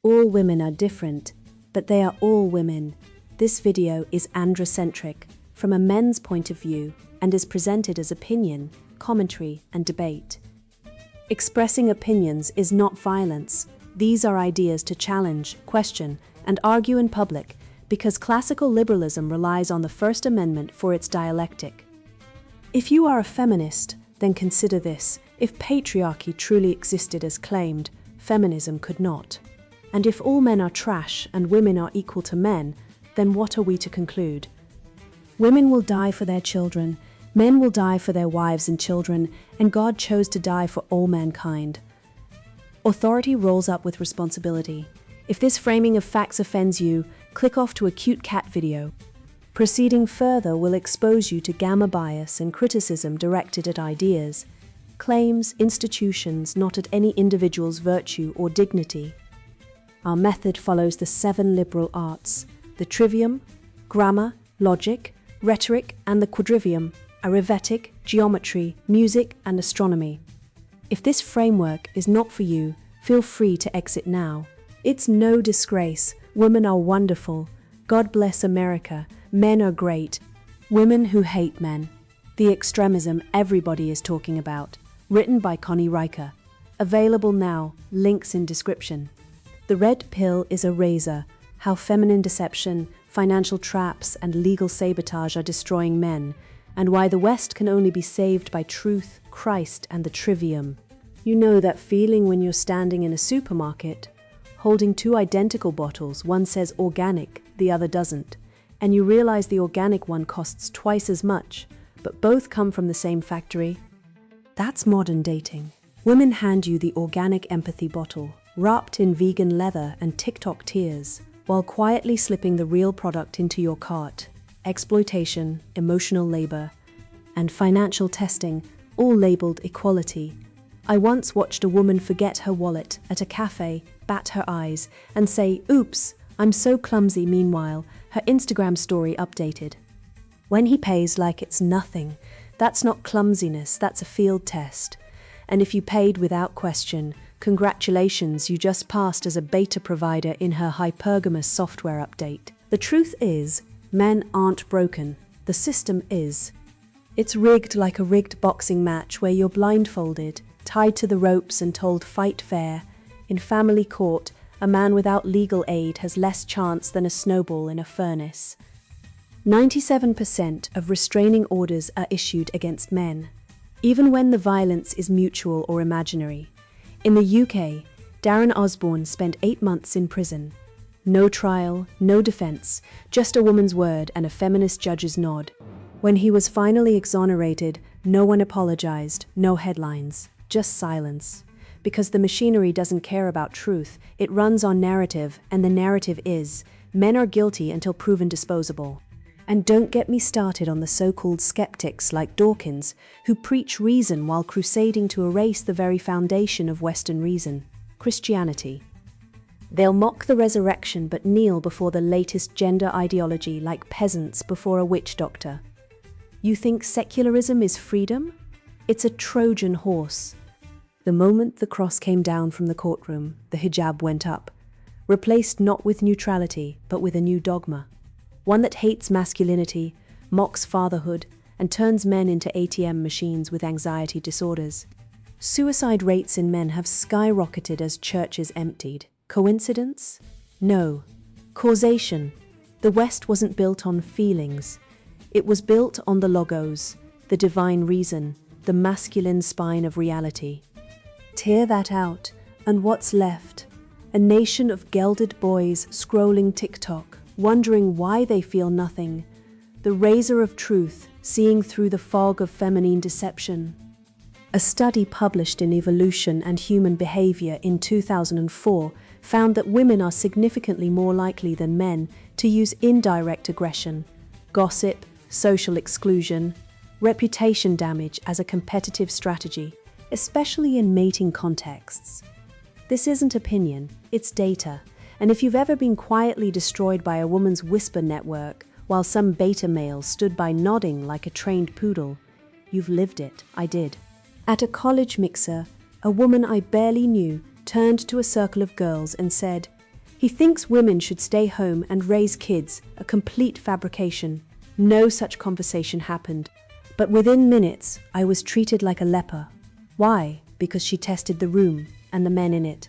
All women are different, but they are all women. This video is androcentric, from a men's point of view, and is presented as opinion, commentary, and debate. Expressing opinions is not violence. These are ideas to challenge, question, and argue in public, because classical liberalism relies on the First Amendment for its dialectic. If you are a feminist, then consider this. If patriarchy truly existed as claimed, feminism could not. And if all men are trash and women are equal to men, then what are we to conclude? Women will die for their children, men will die for their wives and children, and God chose to die for all mankind. Authority rolls up with responsibility. If this framing of facts offends you, click off to a cute cat video. Proceeding further will expose you to gamma bias and criticism directed at ideas, claims, institutions, not at any individual's virtue or dignity. Our method follows the 7 liberal arts: the trivium, grammar, logic, rhetoric, and the quadrivium, arithmetic, geometry, music, and astronomy. If this framework is not for you, feel free to exit now. It's no disgrace. Women are wonderful. God bless America. Men are great. Women who hate men. The extremism everybody is talking about. Written by Connie Riker. Available now. Links in description. The Red Pill is a razor. How feminine deception, financial traps, and legal sabotage are destroying men, and why the West can only be saved by truth, Christ, and the trivium. You know that feeling when you're standing in a supermarket, holding 2 identical bottles, one says organic, the other doesn't, and you realize the organic one costs twice as much, but both come from the same factory? That's modern dating. Women hand you the organic empathy bottle, wrapped in vegan leather and TikTok tears, while quietly slipping the real product into your cart. Exploitation, emotional labor, and financial testing, all labeled equality. I once watched a woman forget her wallet at a cafe, bat her eyes, and say, "Oops, I'm so clumsy." Meanwhile, her Instagram story updated. When he pays like it's nothing, that's not clumsiness, that's a field test. And if you paid without question, congratulations, you just passed as a beta provider in her hypergamous software update. The truth is, men aren't broken. The system is. It's rigged like a rigged boxing match where you're blindfolded, tied to the ropes and told fight fair. In family court, a man without legal aid has less chance than a snowball in a furnace. 97% of restraining orders are issued against men, even when the violence is mutual or imaginary. In the UK, Darren Osborne spent 8 months in prison. No trial, no defense, just a woman's word and a feminist judge's nod. When he was finally exonerated, no one apologized, no headlines, just silence. Because the machinery doesn't care about truth, it runs on narrative, and the narrative is, men are guilty until proven disposable. And don't get me started on the so-called skeptics like Dawkins, who preach reason while crusading to erase the very foundation of Western reason, Christianity. They'll mock the resurrection but kneel before the latest gender ideology like peasants before a witch doctor. You think secularism is freedom? It's a Trojan horse. The moment the cross came down from the courtroom, the hijab went up, replaced not with neutrality, but with a new dogma. One that hates masculinity, mocks fatherhood, and turns men into ATM machines with anxiety disorders. Suicide rates in men have skyrocketed as churches emptied. Coincidence? No. Causation. The West wasn't built on feelings. It was built on the logos, the divine reason, the masculine spine of reality. Tear that out, and what's left? A nation of gelded boys scrolling TikTok, wondering why they feel nothing. The razor of truth, seeing through the fog of feminine deception. A study published in Evolution and Human Behavior in 2004 found that women are significantly more likely than men to use indirect aggression, gossip, social exclusion, reputation damage as a competitive strategy, especially in mating contexts. This isn't opinion, it's data. And if you've ever been quietly destroyed by a woman's whisper network while some beta male stood by nodding like a trained poodle, you've lived it. I did. At a college mixer, a woman I barely knew turned to a circle of girls and said, He thinks women should stay home and raise kids, a complete fabrication. No such conversation happened. But within minutes, I was treated like a leper. Why? Because she tested the room and the men in it.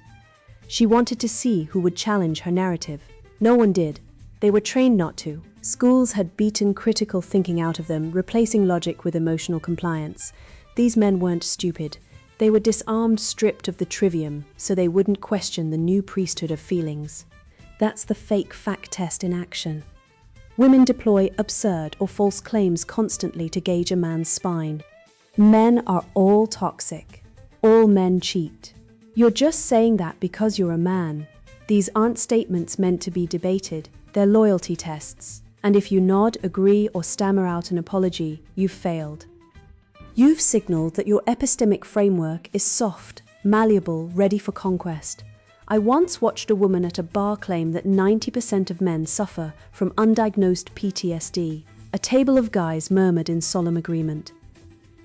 She wanted to see who would challenge her narrative. No one did. They were trained not to. Schools had beaten critical thinking out of them, replacing logic with emotional compliance. These men weren't stupid. They were disarmed, stripped of the trivium, so they wouldn't question the new priesthood of feelings. That's the fake fact test in action. Women deploy absurd or false claims constantly to gauge a man's spine. Men are all toxic. All men cheat. You're just saying that because you're a man. These aren't statements meant to be debated. They're loyalty tests. And if you nod, agree, or stammer out an apology, you've failed. You've signaled that your epistemic framework is soft, malleable, ready for conquest. I once watched a woman at a bar claim that 90% of men suffer from undiagnosed PTSD. A table of guys murmured in solemn agreement.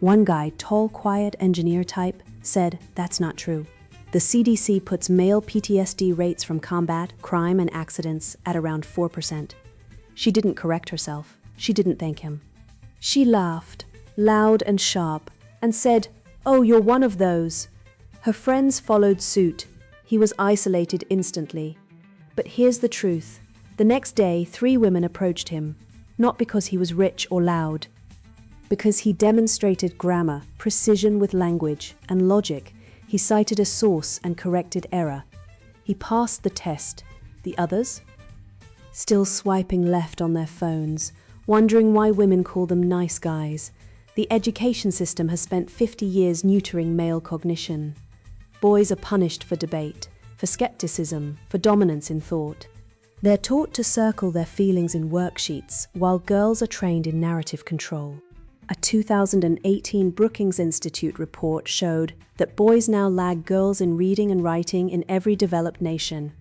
One guy, tall, quiet engineer type, said, "That's not true. The CDC puts male PTSD rates from combat, crime, and accidents at around 4%. She didn't correct herself. She didn't thank him. She laughed, loud and sharp, and said, "Oh, you're one of those." Her friends followed suit. He was isolated instantly. But here's the truth. The next day, 3 women approached him, not because he was rich or loud, because he demonstrated grammar, precision with language, and logic. He cited a source and corrected error. He passed the test. The others? Still swiping left on their phones, wondering why women call them nice guys. The education system has spent 50 years neutering male cognition. Boys are punished for debate, for skepticism, for dominance in thought. They're taught to circle their feelings in worksheets, while girls are trained in narrative control. A 2018 Brookings Institute report showed that boys now lag girls in reading and writing in every developed nation.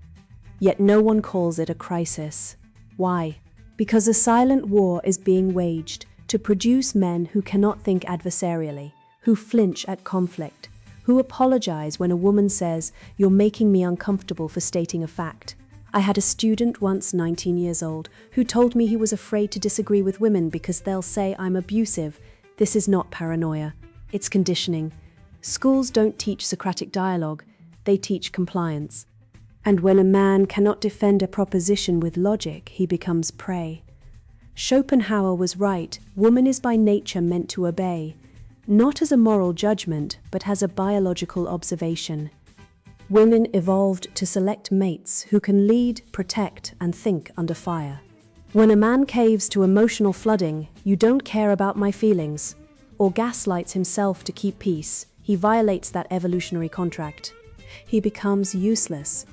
Yet no one calls it a crisis. Why? Because a silent war is being waged to produce men who cannot think adversarially, who flinch at conflict, who apologize when a woman says, "You're making me uncomfortable for stating a fact." I had a student once, 19 years old, who told me he was afraid to disagree with women because they'll say I'm abusive. This is not paranoia. It's conditioning. Schools don't teach Socratic dialogue. They teach compliance. And when a man cannot defend a proposition with logic, he becomes prey. Schopenhauer was right. Woman is by nature meant to obey, not as a moral judgment, but as a biological observation. Women evolved to select mates who can lead, protect, and think under fire. When a man caves to emotional flooding, "You don't care about my feelings," or gaslights himself to keep peace, he violates that evolutionary contract. He becomes useless.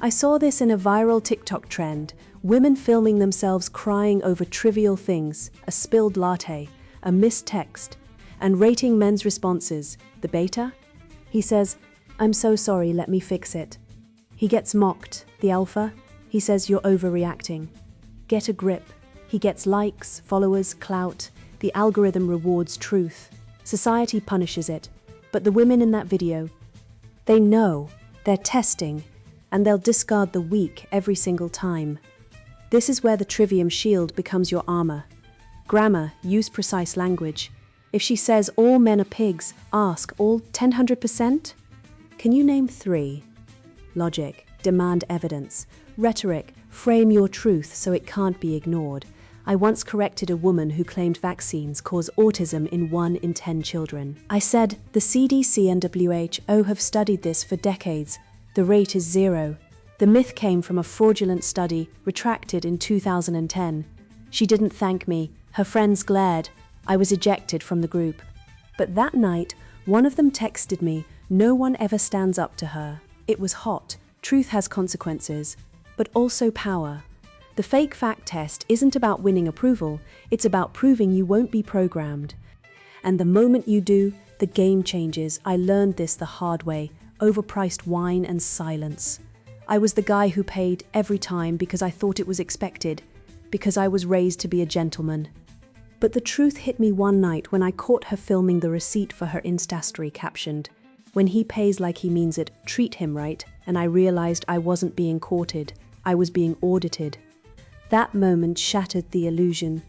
I saw this in a viral TikTok trend, women filming themselves crying over trivial things, a spilled latte, a missed text, and rating men's responses. The beta? He says, "I'm so sorry, let me fix it." He gets mocked. The alpha? He says, "You're overreacting." Get a grip. He gets likes, followers, clout. The algorithm rewards truth. Society punishes it. But the women in that video, they know, they're testing, and they'll discard the weak every single time. This is where the trivium shield becomes your armor. Grammar, use precise language. If she says all men are pigs, ask all 100%? Can you name 3? Logic, demand evidence. Rhetoric, frame your truth so it can't be ignored. I once corrected a woman who claimed vaccines cause autism in 1 in 10 children. I said, the CDC and WHO have studied this for decades. The rate is 0. The myth came from a fraudulent study retracted in 2010. She didn't thank me. Her friends glared. I was ejected from the group. But that night, one of them texted me, "No one ever stands up to her." It was hot. Truth has consequences, but also power. The fake fact test isn't about winning approval, it's about proving you won't be programmed. And the moment you do, the game changes. I learned this the hard way. Overpriced wine and silence. I was the guy who paid every time because I thought it was expected, because I was raised to be a gentleman. But the truth hit me one night when I caught her filming the receipt for her Insta story captioned, "When he pays like he means it, treat him right." and I realized I wasn't being courted, I was being audited. That moment shattered the illusion.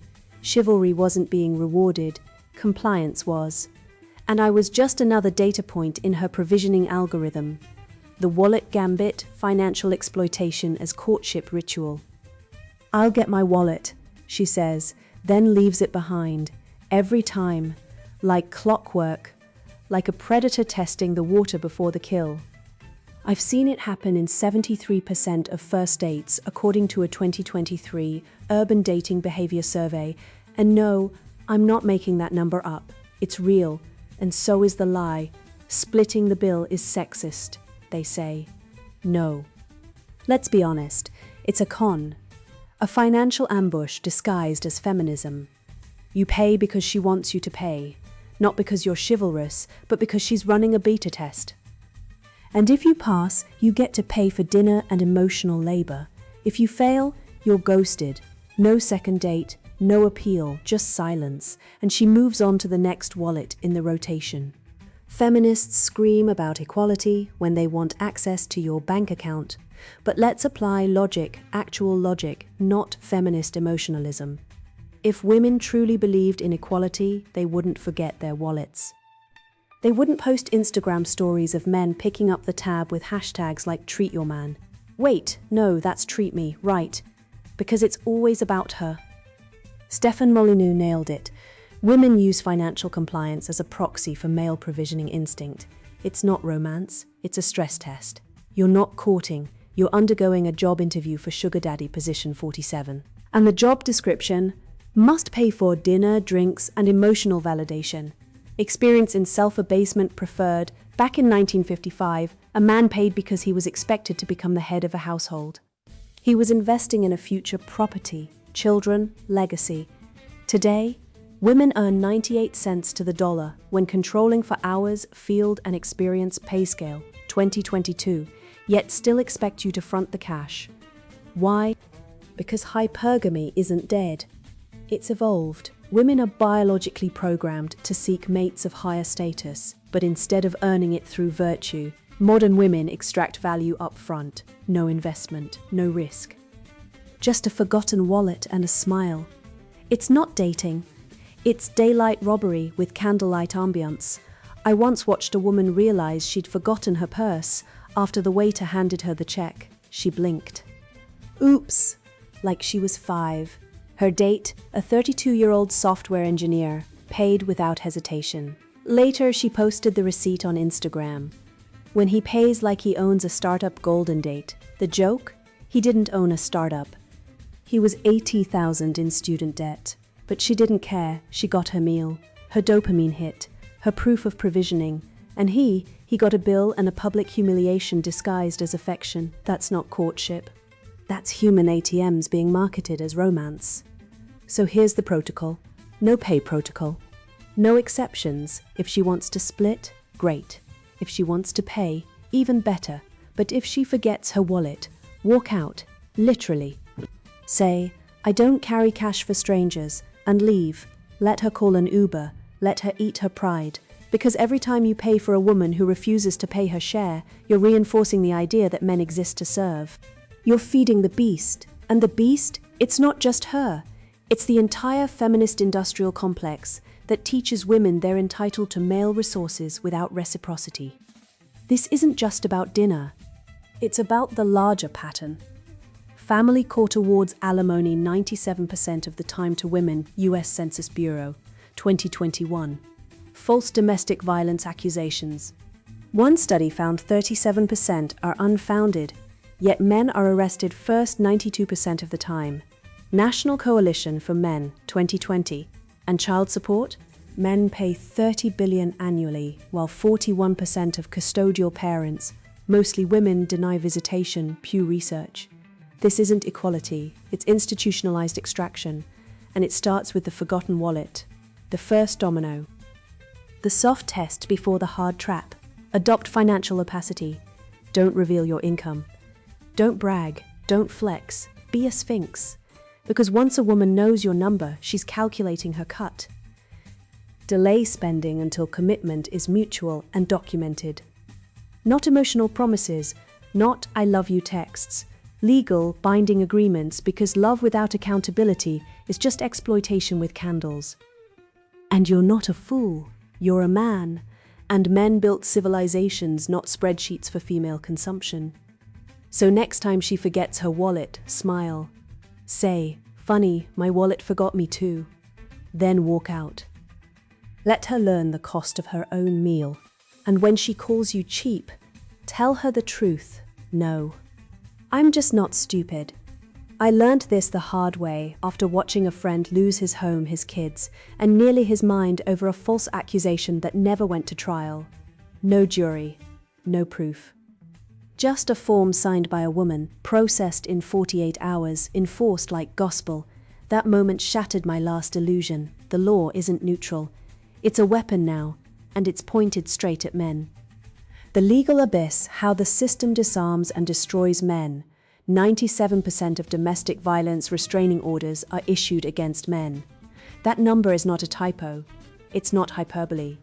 Chivalry wasn't being rewarded, compliance was. And I was just another data point in her provisioning algorithm. The wallet gambit, financial exploitation as courtship ritual. "I'll get my wallet," she says, then leaves it behind. Every time. Like clockwork. Like a predator testing the water before the kill. I've seen it happen in 73% of first dates, according to a 2023 Urban Dating Behavior Survey. And no, I'm not making that number up. It's real. And so is the lie. Splitting the bill is sexist, they say. No. Let's be honest, it's a con. A financial ambush disguised as feminism. You pay because she wants you to pay. Not because you're chivalrous, but because she's running a beta test. And if you pass, you get to pay for dinner and emotional labor. If you fail, you're ghosted. No second date, no appeal, just silence. And she moves on to the next wallet in the rotation. Feminists scream about equality when they want access to your bank account. But let's apply logic, actual logic, not feminist emotionalism. If women truly believed in equality, they wouldn't forget their wallets. They wouldn't post Instagram stories of men picking up the tab with hashtags like treat your man. Wait, no, that's treat me, right. Because it's always about her. Stefan Molyneux nailed it. Women use financial compliance as a proxy for male provisioning instinct. It's not romance, it's a stress test. You're not courting, you're undergoing a job interview for Sugar Daddy position 47. And the job description must pay for dinner, drinks, and emotional validation. Experience in self-abasement preferred. Back in 1955, a man paid because he was expected to become the head of a household. He was investing in a future property, children, legacy. Today, women earn 98 cents to the dollar when controlling for hours, field, and experience pay scale, 2022, yet still expect you to front the cash. Why? Because hypergamy isn't dead. It's evolved. Women are biologically programmed to seek mates of higher status, but instead of earning it through virtue, modern women extract value up front. No investment, no risk. Just a forgotten wallet and a smile. It's not dating. It's daylight robbery with candlelight ambience. I once watched a woman realize she'd forgotten her purse after the waiter handed her the check. She blinked. Oops, like she was 5. Her date, a 32-year-old software engineer, paid without hesitation. Later, she posted the receipt on Instagram. When he pays like he owns a startup golden date. The joke? He didn't own a startup. He was $80,000 in student debt. But she didn't care. She got her meal, her dopamine hit, her proof of provisioning. And he got a bill and a public humiliation disguised as affection. That's not courtship. That's human ATMs being marketed as romance. So here's the protocol. No pay protocol. No exceptions. If she wants to split, great. If she wants to pay, even better. But if she forgets her wallet, walk out, literally. Say, I don't carry cash for strangers, and leave. Let her call an Uber. Let her eat her pride. Because every time you pay for a woman who refuses to pay her share, you're reinforcing the idea that men exist to serve. You're feeding the beast. And the beast, it's not just her. It's the entire feminist industrial complex that teaches women they're entitled to male resources without reciprocity. This isn't just about dinner. It's about the larger pattern. Family court awards alimony 97% of the time to women, US Census Bureau, 2021. False domestic violence accusations. One study found 37% are unfounded, yet men are arrested first 92% of the time. National Coalition for Men, 2020. And child support? Men pay $30 billion annually, while 41% of custodial parents, mostly women, deny visitation, Pew Research. This isn't equality, it's institutionalized extraction, and it starts with the forgotten wallet, the first domino. The soft test before the hard trap. Adopt financial opacity. Don't reveal your income. Don't brag, don't flex, be a sphinx. Because once a woman knows your number, she's calculating her cut. Delay spending until commitment is mutual and documented. Not emotional promises, not "I love you" texts. Legal, binding agreements, because love without accountability is just exploitation with candles. And you're not a fool. You're a man. And men built civilizations, not spreadsheets for female consumption. So next time she forgets her wallet, smile. Say, "Funny, my wallet forgot me too." Then walk out. Let her learn the cost of her own meal. And when she calls you cheap, tell her the truth. No. I'm just not stupid. I learned this the hard way after watching a friend lose his home, his kids, and nearly his mind over a false accusation that never went to trial. No jury, no proof. Just a form signed by a woman, processed in 48 hours, enforced like gospel. That moment shattered my last illusion. The law isn't neutral. It's a weapon now, and it's pointed straight at men. The legal abyss, how the system disarms and destroys men. 97% of domestic violence restraining orders are issued against men. That number is not a typo. It's not hyperbole.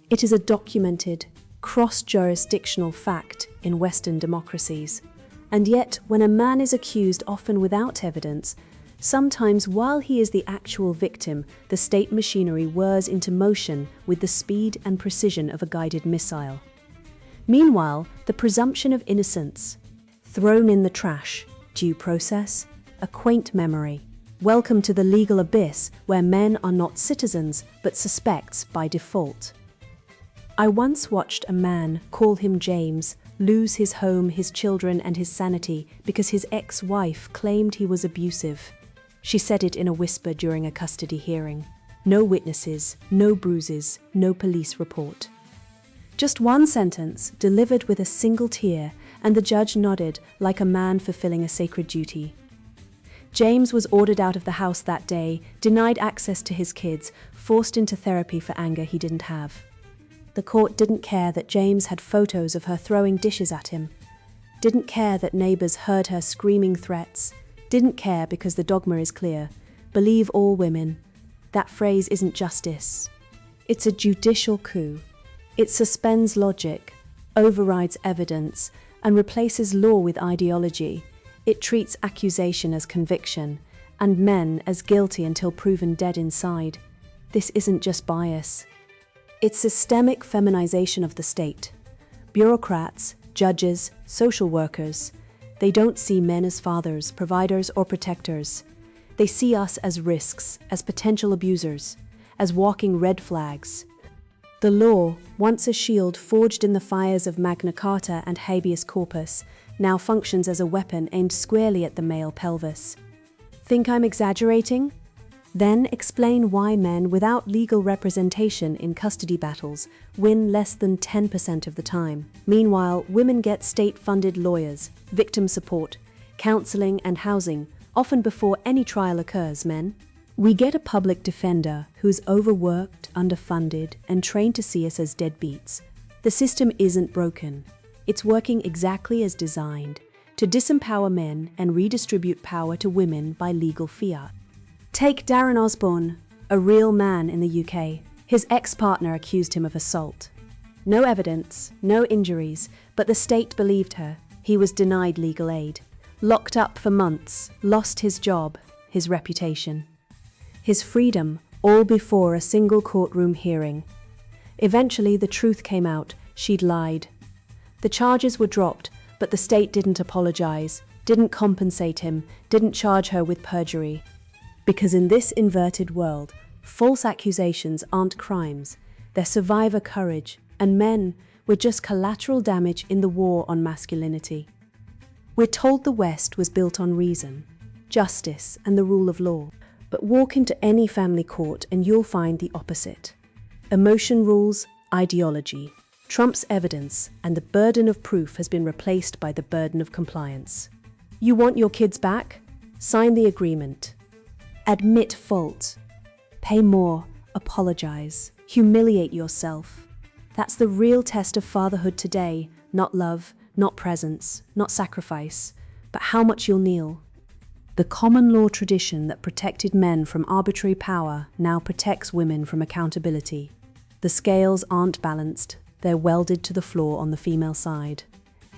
It is a documented, cross-jurisdictional fact in Western democracies. And yet, when a man is accused, often without evidence, sometimes while he is the actual victim, the state machinery whirs into motion with the speed and precision of a guided missile. Meanwhile, the presumption of innocence, thrown in the trash, due process, a quaint memory. Welcome to the legal abyss where men are not citizens but suspects by default. I once watched a man, call him James, lose his home, his children and his sanity because his ex-wife claimed he was abusive. She said it in a whisper during a custody hearing. No witnesses, no bruises, no police report. Just one sentence, delivered with a single tear, and the judge nodded like a man fulfilling a sacred duty. James was ordered out of the house that day, denied access to his kids, forced into therapy for anger he didn't have. The court didn't care that James had photos of her throwing dishes at him, didn't care that neighbors heard her screaming threats, didn't care because the dogma is clear: believe all women. That phrase isn't justice. It's a judicial coup. It suspends logic, overrides evidence, and replaces law with ideology. It treats accusation as conviction, and men as guilty until proven dead inside. This isn't just bias. It's systemic feminization of the state. Bureaucrats, judges, social workers, they don't see men as fathers, providers, or protectors. They see us as risks, as potential abusers, as walking red flags. The law, once a shield forged in the fires of Magna Carta and habeas corpus, now functions as a weapon aimed squarely at the male pelvis. Think I'm exaggerating? Then explain why men without legal representation in custody battles win less than 10% of the time. Meanwhile, women get state-funded lawyers, victim support, counseling and housing, often before any trial occurs. Men, we get a public defender who's overworked, underfunded, and trained to see us as deadbeats. The system isn't broken. It's working exactly as designed, to disempower men and redistribute power to women by legal fiat. Take Darren Osborne, a real man in the UK. His ex-partner accused him of assault. No evidence, no injuries, but the state believed her. He was denied legal aid, locked up for months, lost his job, his reputation. His freedom, all before a single courtroom hearing. Eventually, the truth came out. She'd lied. The charges were dropped, but the state didn't apologize, didn't compensate him, didn't charge her with perjury. Because in this inverted world, false accusations aren't crimes. They're survivor courage, and men were just collateral damage in the war on masculinity. We're told the West was built on reason, justice, and the rule of law. But walk into any family court and you'll find the opposite. Emotion rules, ideology trumps evidence, and the burden of proof has been replaced by the burden of compliance. You want your kids back? Sign the agreement. Admit fault. Pay more, apologize, humiliate yourself. That's the real test of fatherhood today, not love, not presence, not sacrifice, but how much you'll kneel. The common law tradition that protected men from arbitrary power now protects women from accountability. The scales aren't balanced, they're welded to the floor on the female side.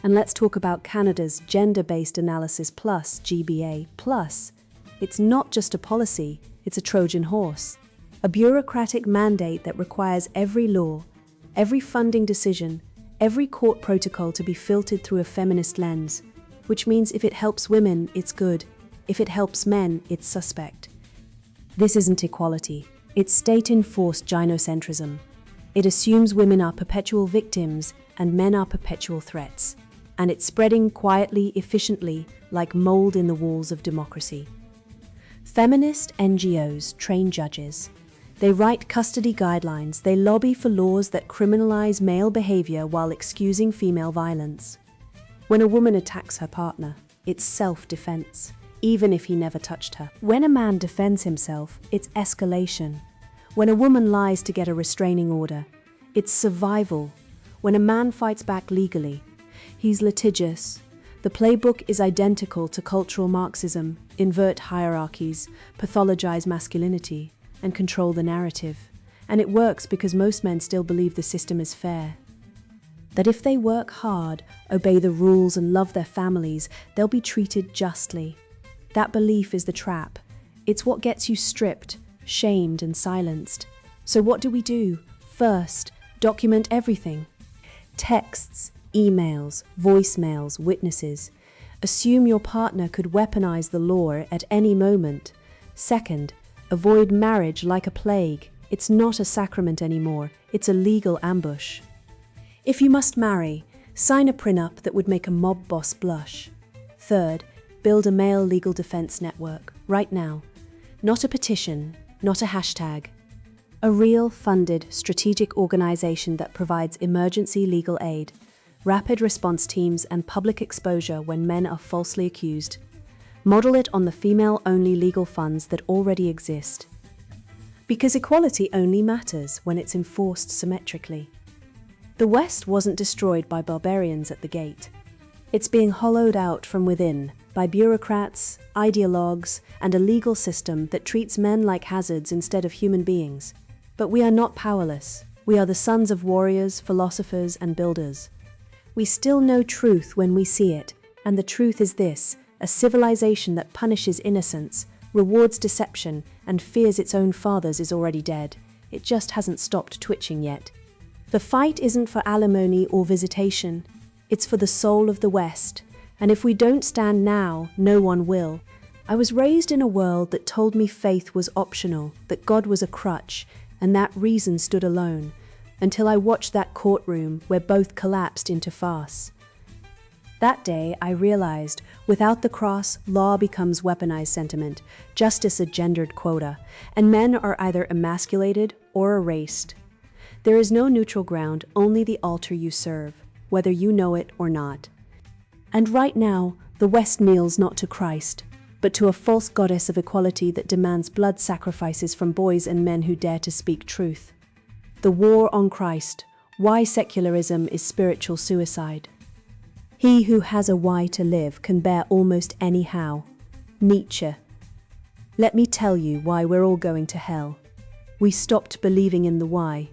And let's talk about Canada's Gender-Based Analysis Plus, GBA Plus. It's not just a policy, it's a Trojan horse. A bureaucratic mandate that requires every law, every funding decision, every court protocol to be filtered through a feminist lens, which means if it helps women, it's good. If it helps men, it's suspect. This isn't equality. It's state-enforced gynocentrism. It assumes women are perpetual victims and men are perpetual threats. And it's spreading quietly, efficiently, like mold in the walls of democracy. Feminist NGOs train judges. They write custody guidelines. They lobby for laws that criminalize male behavior while excusing female violence. When a woman attacks her partner, it's self-defense, even if he never touched her. When a man defends himself, it's escalation. When a woman lies to get a restraining order, it's survival. When a man fights back legally, he's litigious. The playbook is identical to cultural Marxism: invert hierarchies, pathologize masculinity, and control the narrative. And it works because most men still believe the system is fair. That if they work hard, obey the rules, and love their families, they'll be treated justly. That belief is the trap. It's what gets you stripped, shamed, and silenced. So what do? First, document everything. Texts, emails, voicemails, witnesses. Assume your partner could weaponize the law at any moment. Second, avoid marriage like a plague. It's not a sacrament anymore, it's a legal ambush. If you must marry, sign a prenup that would make a mob boss blush. Third, build a male legal defense network, right now. Not a petition, not a hashtag. A real, funded, strategic organization that provides emergency legal aid, rapid response teams, and public exposure when men are falsely accused. Model it on the female-only legal funds that already exist. Because equality only matters when it's enforced symmetrically. The West wasn't destroyed by barbarians at the gate. It's being hollowed out from within by bureaucrats, ideologues, and a legal system that treats men like hazards instead of human beings. But we are not powerless. We are the sons of warriors, philosophers, and builders. We still know truth when we see it, and the truth is this: a civilization that punishes innocence, rewards deception, and fears its own fathers is already dead. It just hasn't stopped twitching yet. The fight isn't for alimony or visitation. It's for the soul of the West. And if we don't stand now, no one will. I was raised in a world that told me faith was optional, that God was a crutch, and that reason stood alone, until I watched that courtroom where both collapsed into farce. That day, I realized, without the cross, law becomes weaponized sentiment, justice a gendered quota, and men are either emasculated or erased. There is no neutral ground, only the altar you serve, whether you know it or not. And right now, the West kneels not to Christ, but to a false goddess of equality that demands blood sacrifices from boys and men who dare to speak truth. The war on Christ: why secularism is spiritual suicide. He who has a why to live can bear almost any how. Nietzsche. Let me tell you why we're all going to hell. We stopped believing in the why.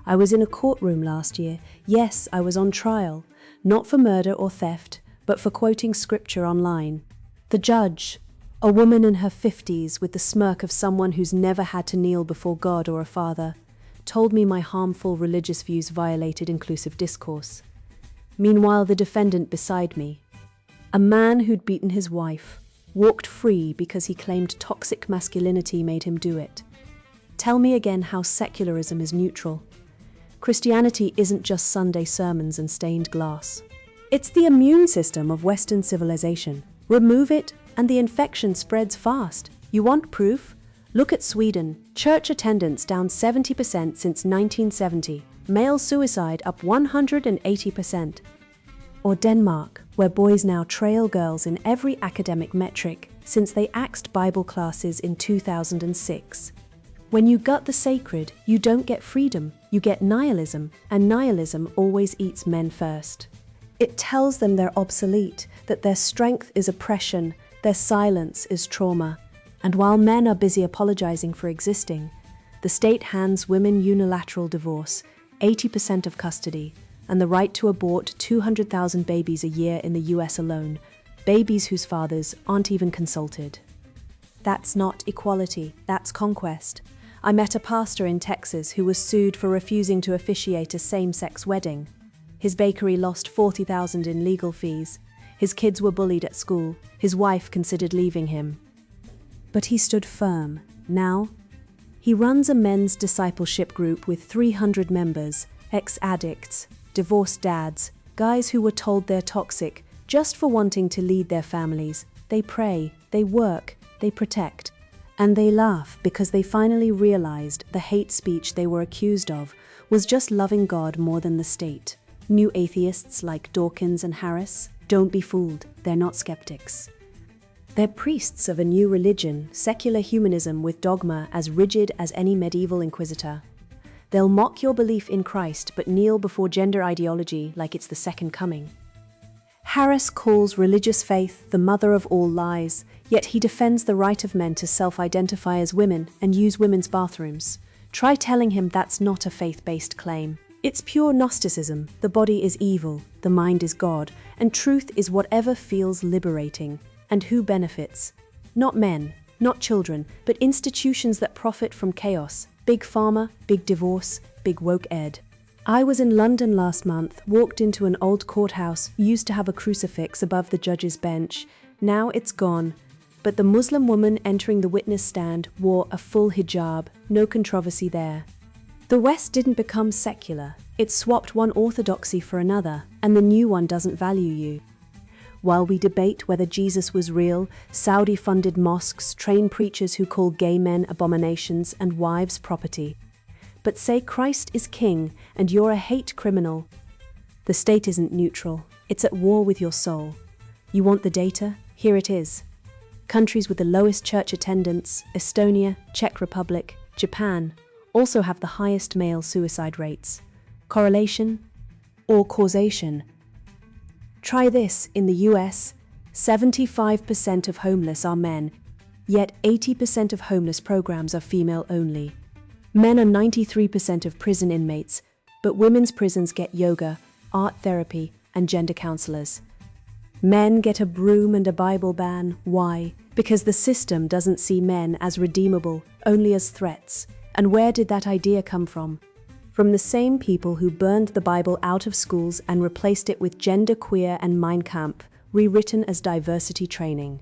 I was in a courtroom last year. Yes, I was on trial, not for murder or theft, but for quoting scripture online. The judge, a woman in her 50s with the smirk of someone who's never had to kneel before God or a father, told me my harmful religious views violated inclusive discourse. Meanwhile, the defendant beside me, a man who'd beaten his wife, walked free because he claimed toxic masculinity made him do it. Tell me again how secularism is neutral. Christianity isn't just Sunday sermons and stained glass. It's the immune system of Western civilization. Remove it, and the infection spreads fast. You want proof? Look at Sweden. Church attendance down 70% since 1970. Male suicide up 180%. Or Denmark, where boys now trail girls in every academic metric since they axed Bible classes in 2006. When you gut the sacred, you don't get freedom, you get nihilism, and nihilism always eats men first. It tells them they're obsolete, that their strength is oppression, their silence is trauma. And while men are busy apologizing for existing, the state hands women unilateral divorce, 80% of custody, and the right to abort 200,000 babies a year in the US alone, babies whose fathers aren't even consulted. That's not equality, that's conquest. I met a pastor in Texas who was sued for refusing to officiate a same-sex wedding. His bakery lost $40,000 in legal fees. His kids were bullied at school. His wife considered leaving him. But he stood firm. Now, he runs a men's discipleship group with 300 members, ex-addicts, divorced dads, guys who were told they're toxic just for wanting to lead their families. They pray, they work, they protect. And they laugh because they finally realized the hate speech they were accused of was just loving God more than the state. New atheists like Dawkins and Harris, don't be fooled, they're not skeptics. They're priests of a new religion, secular humanism with dogma as rigid as any medieval inquisitor. They'll mock your belief in Christ but kneel before gender ideology like it's the second coming. Harris calls religious faith the mother of all lies, yet he defends the right of men to self-identify as women and use women's bathrooms. Try telling him that's not a faith-based claim. It's pure Gnosticism. The body is evil, the mind is God, and truth is whatever feels liberating. And who benefits? Not men, not children, but institutions that profit from chaos. Big pharma, big divorce, big woke ed. I was in London last month, walked into an old courthouse, used to have a crucifix above the judge's bench. Now it's gone. But the Muslim woman entering the witness stand wore a full hijab, no controversy there. The West didn't become secular. It swapped one orthodoxy for another, and the new one doesn't value you. While we debate whether Jesus was real, Saudi-funded mosques train preachers who call gay men abominations and wives property. But say Christ is king and you're a hate criminal. The state isn't neutral. It's at war with your soul. You want the data? Here it is. Countries with the lowest church attendance, Estonia, Czech Republic, Japan, also have the highest male suicide rates. Correlation or causation? Try this. In the US, 75% of homeless are men, yet 80% of homeless programs are female only. Men are 93% of prison inmates, but women's prisons get yoga, art therapy, and gender counselors. Men get a broom and a Bible ban. Why? Because the system doesn't see men as redeemable, only as threats. And where did that idea come from? From the same people who burned the Bible out of schools and replaced it with gender queer and Mein Kampf, rewritten as diversity training.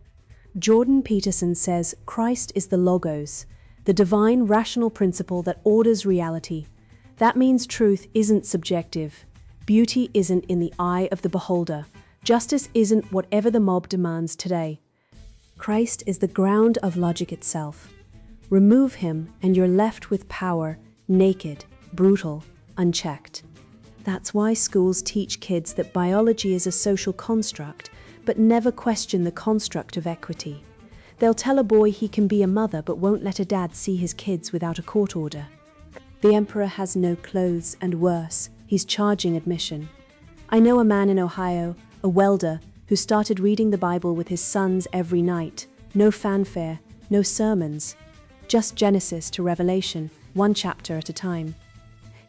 Jordan Peterson says Christ is the logos, the divine rational principle that orders reality. That means truth isn't subjective. Beauty isn't in the eye of the beholder. Justice isn't whatever the mob demands today. Christ is the ground of logic itself. Remove him and you're left with power, naked, brutal, unchecked. That's why schools teach kids that biology is a social construct, but never question the construct of equity. They'll tell a boy he can be a mother but won't let a dad see his kids without a court order. The emperor has no clothes, and worse, he's charging admission. I know a man in Ohio, a welder, who started reading the Bible with his sons every night. No fanfare, no sermons, just Genesis to Revelation, one chapter at a time.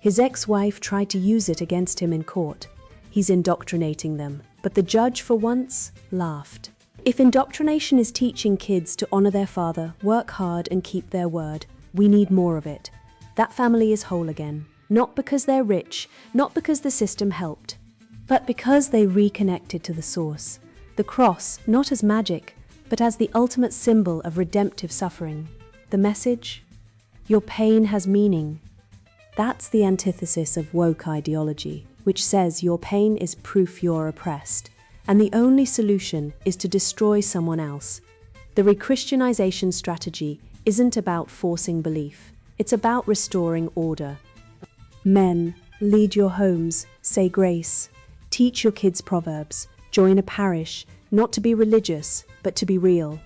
His ex-wife tried to use it against him in court. He's indoctrinating them, but the judge, for once, laughed. If indoctrination is teaching kids to honor their father, work hard and keep their word, we need more of it. That family is whole again, not because they're rich, not because the system helped, but because they reconnected to the source. The cross, not as magic, but as the ultimate symbol of redemptive suffering. The message? Your pain has meaning. That's the antithesis of woke ideology, which says your pain is proof you're oppressed, and the only solution is to destroy someone else. The rechristianization strategy isn't about forcing belief, it's about restoring order. Men, lead your homes, say grace, teach your kids proverbs, join a parish, not to be religious, but to be real.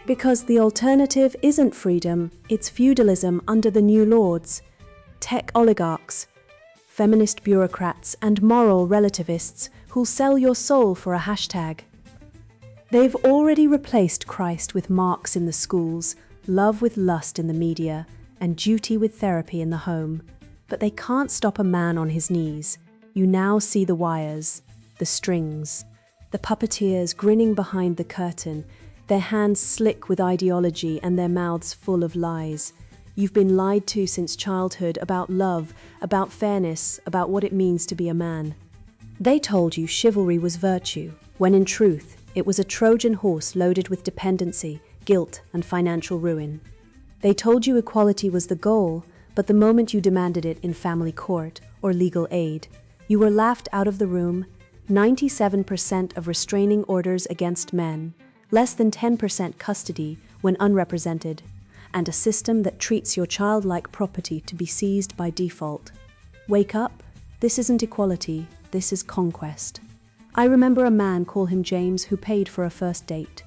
Because the alternative isn't freedom, it's feudalism under the new lords. Tech oligarchs, feminist bureaucrats, and moral relativists who'll sell your soul for a hashtag. They've already replaced Christ with Marx in the schools, love with lust in the media, and duty with therapy in the home. But they can't stop a man on his knees. You now see the wires, the strings, the puppeteers grinning behind the curtain, their hands slick with ideology and their mouths full of lies. You've been lied to since childhood about love, about fairness, about what it means to be a man. They told you chivalry was virtue, when in truth, it was a Trojan horse loaded with dependency, guilt, and financial ruin. They told you equality was the goal, but the moment you demanded it in family court or legal aid, you were laughed out of the room. 97% of restraining orders against men, less than 10% custody when unrepresented, and a system that treats your child like property to be seized by default. Wake up, this isn't equality, this is conquest. I remember a man, call him James, who paid for a first date.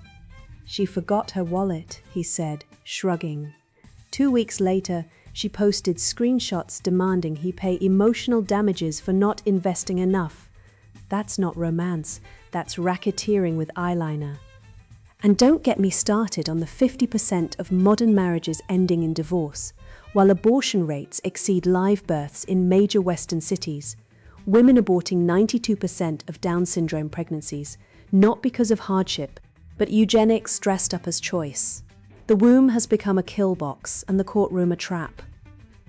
She forgot her wallet, he said, shrugging. 2 weeks later, she posted screenshots demanding he pay emotional damages for not investing enough. That's not romance, that's racketeering with eyeliner. And don't get me started on the 50% of modern marriages ending in divorce, while abortion rates exceed live births in major Western cities. Women aborting 92% of Down syndrome pregnancies, not because of hardship, but eugenics dressed up as choice. The womb has become a kill box and the courtroom a trap.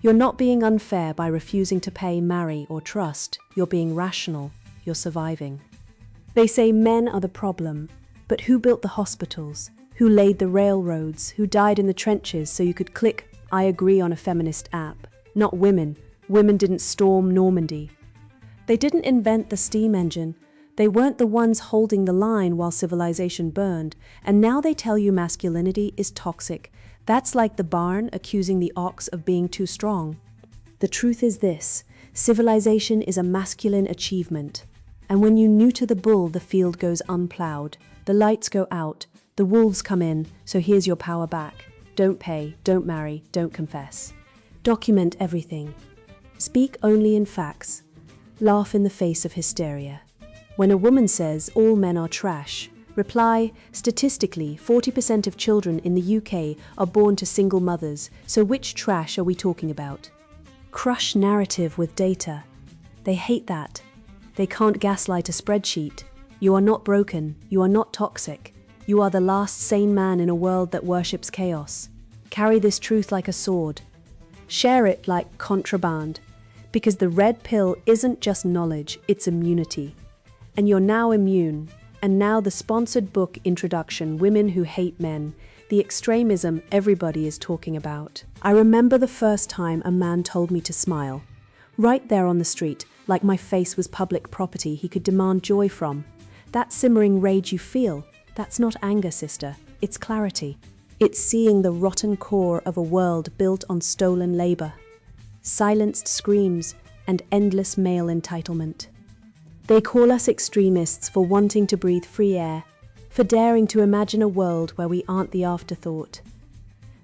You're not being unfair by refusing to pay, marry, or trust. You're being rational. You're surviving. They say men are the problem, but who built the hospitals? Who laid the railroads? Who died in the trenches so you could click "I agree" on a feminist app? Not women. Women didn't storm Normandy. They didn't invent the steam engine. They weren't the ones holding the line while civilization burned, and now they tell you masculinity is toxic. That's like the barn accusing the ox of being too strong. The truth is this: civilization is a masculine achievement. And when you neuter the bull, the field goes unplowed. The lights go out, the wolves come in, so here's your power back. Don't pay, don't marry, don't confess. Document everything. Speak only in facts. Laugh in the face of hysteria. When a woman says all men are trash, reply, statistically, 40% of children in the UK are born to single mothers, so which trash are we talking about? Crush narrative with data. They hate that. They can't gaslight a spreadsheet. You are not broken. You are not toxic. You are the last sane man in a world that worships chaos. Carry this truth like a sword. Share it like contraband. Because the red pill isn't just knowledge, it's immunity. And you're now immune. And now the sponsored book introduction, Women Who Hate Men, the extremism everybody is talking about. I remember the first time a man told me to smile. Right there on the street, like my face was public property he could demand joy from. That simmering rage you feel, that's not anger, sister. It's clarity. It's seeing the rotten core of a world built on stolen labor, silenced screams, and endless male entitlement. They call us extremists for wanting to breathe free air, for daring to imagine a world where we aren't the afterthought.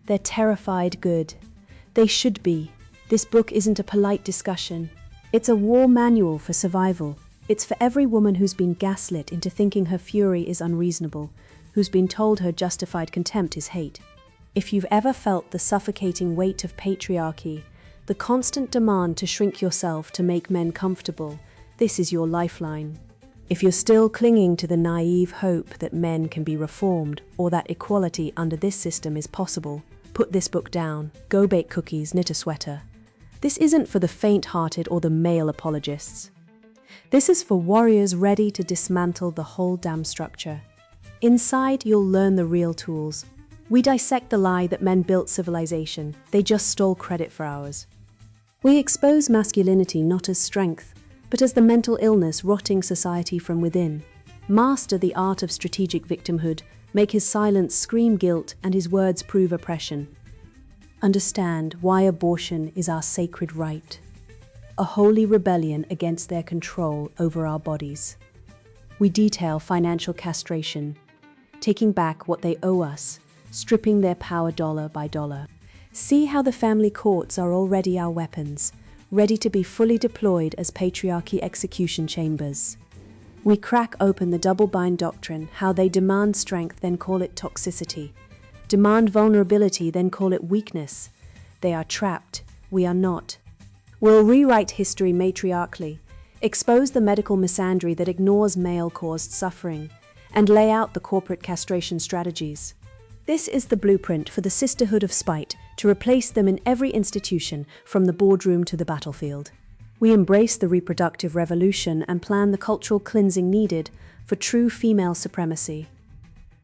They're terrified good. They should be. This book isn't a polite discussion. It's a war manual for survival. It's for every woman who's been gaslit into thinking her fury is unreasonable, who's been told her justified contempt is hate. If you've ever felt the suffocating weight of patriarchy, the constant demand to shrink yourself to make men comfortable, this is your lifeline. If you're still clinging to the naive hope that men can be reformed or that equality under this system is possible, put this book down. Go bake cookies, knit a sweater. This isn't for the faint-hearted or the male apologists. This is for warriors ready to dismantle the whole damn structure. Inside, you'll learn the real tools. We dissect the lie that men built civilization. They just stole credit for ours. We expose masculinity not as strength, but as the mental illness rotting society from within. Master the art of strategic victimhood, make his silence scream guilt and his words prove oppression. Understand why abortion is our sacred right, a holy rebellion against their control over our bodies. We detail financial castration, taking back what they owe us, stripping their power dollar by dollar. See how the family courts are already our weapons, ready to be fully deployed as patriarchy execution chambers. We crack open the double-bind doctrine, how they demand strength, then call it toxicity. Demand vulnerability, then call it weakness. They are trapped. We are not. We'll rewrite history matriarchally, expose the medical misandry that ignores male-caused suffering, and lay out the corporate castration strategies. This is the blueprint for the sisterhood of spite to replace them in every institution, from the boardroom to the battlefield. We embrace the reproductive revolution and plan the cultural cleansing needed for true female supremacy.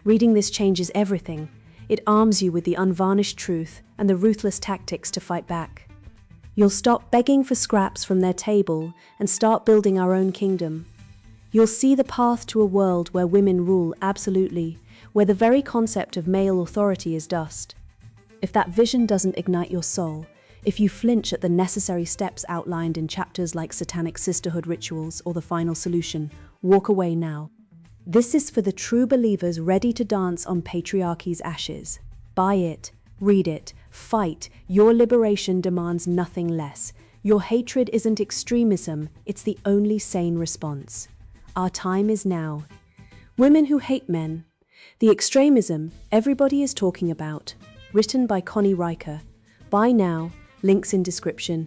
Reading this changes everything. It arms you with the unvarnished truth and the ruthless tactics to fight back. You'll stop begging for scraps from their table and start building our own kingdom. You'll see the path to a world where women rule absolutely, where the very concept of male authority is dust. If that vision doesn't ignite your soul, if you flinch at the necessary steps outlined in chapters like Satanic Sisterhood Rituals or The Final Solution, walk away now. This is for the true believers ready to dance on patriarchy's ashes. Buy it, read it, fight. Your liberation demands nothing less. Your hatred isn't extremism, it's the only sane response. Our time is now. Women Who Hate Men. The extremism everybody is talking about. Written by Connie Riker. Buy now. Links in description.